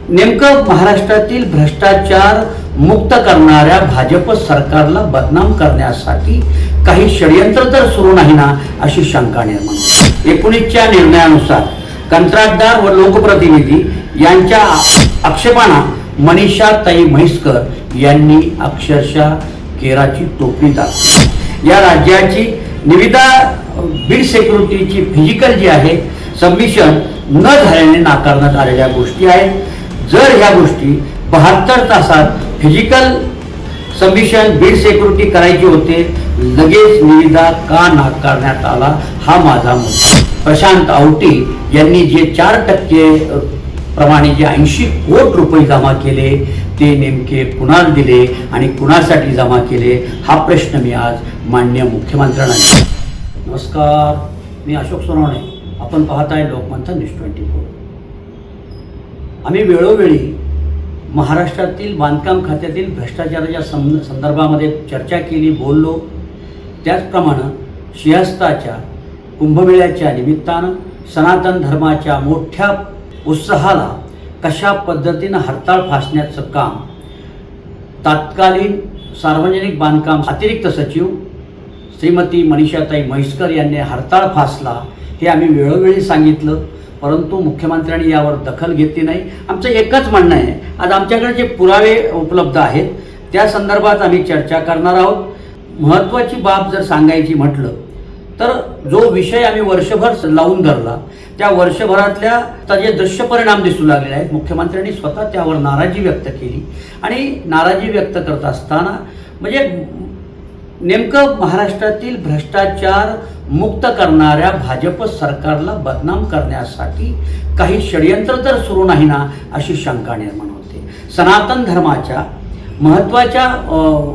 नेमकं महाराष्ट्रातील भ्रष्टाचार मुक्त करणाऱ्या भाजप सरकारला बदनाम करण्यासाठी काही षडयंत्र तर सुरू नाही ना, अशी शंका निर्माण होते. 19च्या निर्णयानुसार कंत्राटदार व लोकप्रतिनिधी यांच्या आक्षेपांना मनीषाताई म्हैसकर यांनी अक्षरशः केराची टोपली दाखवली. या राज्याची निविदा बीड सिक्युरिटीची फिजिकल जी आहे सबमिशन न झाल्याने नाकारण्यात आलेल्या गोष्टी आहेत. जर ह्या गोष्टी 72 तासात फिजिकल सबमिशन बीड सिक्युरिटी करायची होते, लगेच निविदा का नाकारण्यात आला, हा माझा मुद्दा. प्रशांत आवटी यांनी जे 4% प्रमाणे जे 80 कोटी रुपये जमा केले ते नेमके कुणाला दिले आणि कुणासाठी जमा केले, हा प्रश्न मी आज माननीय मुख्यमंत्र्यांना. नमस्कार, मी अशोक सोनवणे. आपण पाहत आहे लोकमंथन न्यूज 24. आम्ही वेळोवेळी महाराष्ट्रातील बांधकाम खात्यातील भ्रष्टाचाराच्या संदर्भामध्ये चर्चा केली, बोललो. त्याचप्रमाणे सिंहस्थाच्या कुंभमेळ्याच्या निमित्तानं सनातन धर्माच्या मोठ्या उत्साहाला कशा पद्धतीनं हरताळ फासण्याचं काम तत्कालीन सार्वजनिक बांधकाम अतिरिक्त सचिव श्रीमती मनीषाताई म्हैसकर यांनी हरताळ फासला, हे आम्ही वेळोवेळी सांगितलं, परंतु मुख्यमंत्र्यांनी यावर दखल घेतली नाही. आमचं एकच म्हणणं आहे, आज आमच्याकडे जे पुरावे उपलब्ध आहेत त्या संदर्भात आम्ही चर्चा करणार आहोत. महत्त्वाची बाब जर सांगायची म्हटलं तर जो विषय आम्ही वर्षभर लावून धरला, त्या वर्षभरातल्या त्याचे दृश्य परिणाम दिसू लागलेले आहेत. मुख्यमंत्र्यांनी स्वतः त्यावर नाराजी व्यक्त केली आणि नाराजी व्यक्त करत असताना म्हणजे नेमकं महाराष्ट्रातील भ्रष्टाचार मुक्त करणाऱ्या भाजप सरकारला बदनाम करण्यासाठी काही षडयंत्र तर सुरू नाही ना, अशी शंका निर्माण होते. सनातन धर्माच्या महत्त्वाच्या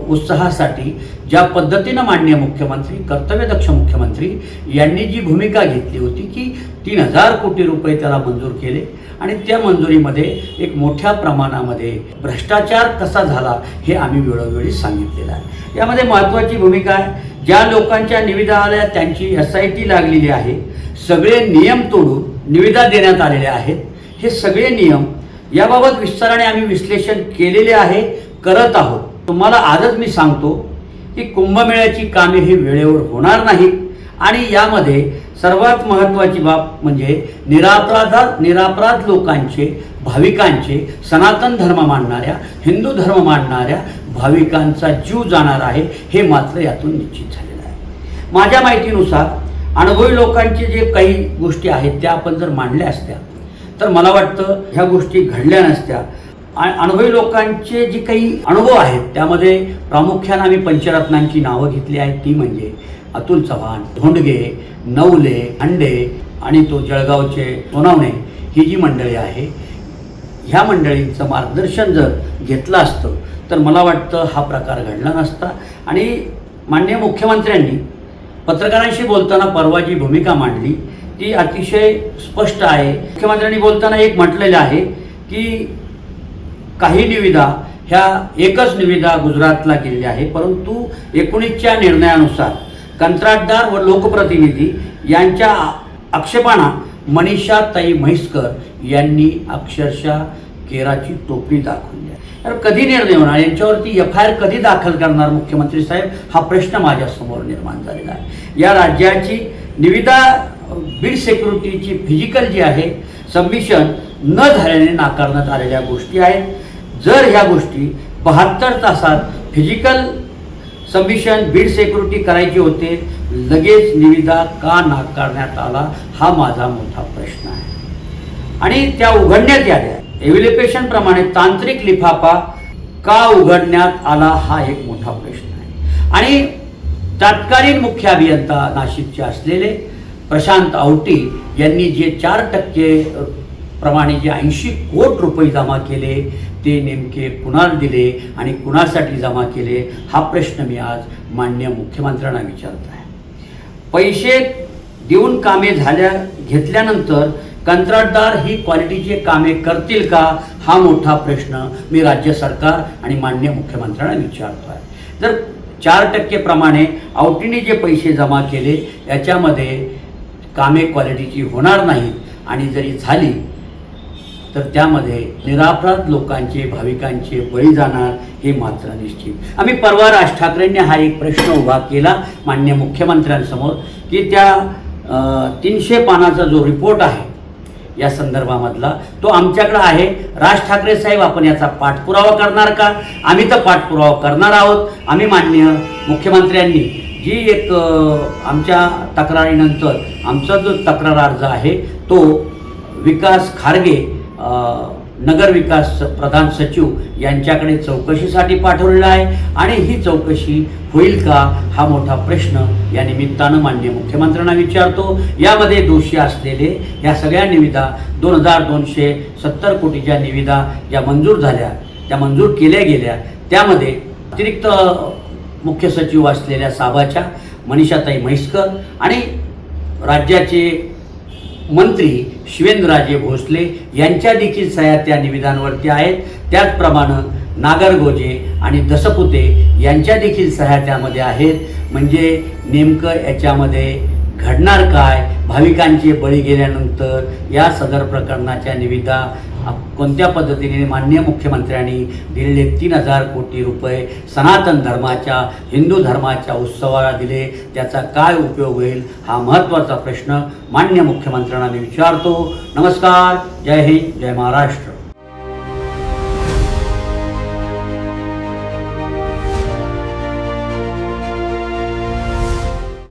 उत्साहासाठी ज्या पद्धतीनं माननीय मुख्यमंत्री, कर्तव्यदक्ष मुख्यमंत्री यांनी जी भूमिका घेतली होती की 3000 कोटी रुपये त्याला मंजूर केले आणि त्या मंजुरीमध्ये एक मोठ्या प्रमाणामध्ये भ्रष्टाचार कसा झाला हे आम्ही वेळोवेळी सांगितलेलं आहे. यामध्ये महत्त्वाची भूमिका आहे, ज्या लोकांच्या निविदा आल्या त्यांची SIT लागलेली आहे, सगळे नियम तोडून निविदा देण्यात आलेल्या आहेत. हे सगळे नियम याबाबत विस्ताराने आम्ही विश्लेषण केलेले आहे, करत आहोत. तुम्हाला आजच मी सांगतो की कुंभमेळ्याची कामे ही वेळेवर होणार नाहीत आणि यामध्ये सर्वात महत्त्वाची बाब म्हणजे निरापराध लोकांचे, भाविकांचे, सनातन धर्म मानणाऱ्या, हिंदू धर्म मानणाऱ्या भाविकांचा जीव जाणार आहे, हे मात्र यातून निश्चित झालेलं आहे. माझ्या माहितीनुसार अनुभवी लोकांचे जे काही गोष्टी आहेत त्या आपण जर मांडल्या असत्या तर मला वाटतं ह्या गोष्टी घडल्या नसत्या. अनुभवी लोकांचे जे काही अनुभव आहेत त्यामध्ये प्रामुख्याने आम्ही पंचरत्नांची नावं घेतली आहेत. ती म्हणजे अतुल चव्हाण, धोंडगे, नवले, अंडे आणि तो जळगावचे सोनावणे, ही जी मंडळी आहे, ह्या मंडळींचं मार्गदर्शन जर घेतलं असतं तर मला वाटतं हा प्रकार घडला नसता. आणि माननीय मुख्यमंत्र्यांनी पत्रकारांशी बोलताना परवा जी भूमिका मांडली ती अतिशय स्पष्ट आहे. मुख्यमंत्र्यांनी बोलताना एक म्हटलेलं आहे की काही निविदा ह्या एकच निविदा गुजरातला गेलेली आहे, परंतु 19च्या निर्णयानुसार कंत्राटदार व लोकप्रतिनिधी यांच्या आक्षेपांना मनीषाताई म्हैसकर यांनी अक्षरशः केराची टोपली दाखवली आहे. तर कधी निर्णय होणार, यांच्यावरती FIR कधी दाखल करणार मुख्यमंत्री साहेब, हा प्रश्न माझ्यासमोर निर्माण झालेला आहे. या राज्याची निविदा बीड सिक्युरिटीची फिजिकल जी आहे सबमिशन न झाल्याने नाकारण्यात आलेल्या गोष्टी आहेत. जर ह्या गोष्टी 72 तासात फिजिकल सबमिशन बीड सिक्युरिटी करायची होते, लगेच निविदा का नाकारण्यात आला, हा माझा मोठा प्रश्न आहे. आणि त्या उघडण्यात आल्या एव्हिलेपेशन प्रमाणे तांत्रिक लिफाफा का उघडण्यात आला, हा एक मोठा प्रश्न आहे. आणि तत्कालीन मुख्य अभियंता नाशिकचे असलेले प्रशांत आवटी यांनी जे 4% प्रमाणे जे 80 कोटी रुपये जमा केले ते नेमके कुणाला दिले आणि कुणासाठी जमा केले, हा प्रश्न मी आज माननीय मुख्यमंत्र्यांना विचारत आहे. पैसे देऊन कामे घेतल्यानंतर कंत्राटदार ही क्वालिटीचे कामे करतील का, हा मोठा प्रश्न मी राज्य सरकार आणि माननीय मुख्यमंत्र्यांना विचारतो आहे. जर 4% प्रमाणे आवटीने जे पैसे जमा केले याच्यामध्ये कामे क्वालिटीची होणार नाहीत आणि जरी झाली तर त्यामध्ये निरापराध लोकांचे भाविकांचे बळी जाणार हे मात्र निश्चित। आम्ही परवा राज ठाकरेंनी हा एक प्रश्न उभा केला माननीय मुख्यमंत्र्यांसमोर की त्या 300 पानाचा जो रिपोर्ट आहे या संदर्भामधला तो आमच्याकडे आहे, राज ठाकरे साहेब आपण याचा पाठपुरावा करणार का? आम्ही तर पाठपुरावा करणार आहोत। आम्ही माननीय मुख्यमंत्र्यांनी जी एक आमच्या तक्रारीनंतर आमचा जो तक्रार अर्ज आहे तो विकास खारगे नगर विकास प्रधान सचिव यांच्याकडे चौकशीसाठी पाठवलेला आहे आणि ही चौकशी होईल का हा मोठा प्रश्न या निमित्तानं माननीय मुख्यमंत्र्यांना विचारतो। यामध्ये दोषी असलेले या सगळ्या निविदा 2270 कोटीच्या निविदा ज्या मंजूर झाल्या त्या मंजूर केल्या गेल्या त्यामध्ये अतिरिक्त मुख्य सचिव असलेल्या साबाच्या मनीषाताई म्हैसकर आणि राज्याचे मंत्री शिवेंद्रराजे भोसले यांच्या देखील सह्या त्या निविदांवरती आहेत। त्याचप्रमाणे नागरगोजे आणि दसपुते यांच्या देखील सह्या त्यामध्ये आहेत। म्हणजे नेमकं याच्यामध्ये घडणार काय? भाविकांचे बळी गेल्यानंतर या सदर प्रकरणाच्या निविदा कोणत्या पद्धतीने माननीय मुख्यमंत्र्यांनी दिलेले 3000 कोटी रुपये सनातन धर्माच्या हिंदू धर्माच्या उत्सवाला दिले त्याचा काय उपयोग होईल हा महत्त्वाचा प्रश्न माननीय मुख्यमंत्र्यांना मी विचारतो। नमस्कार, जय हिंद, जय महाराष्ट्र।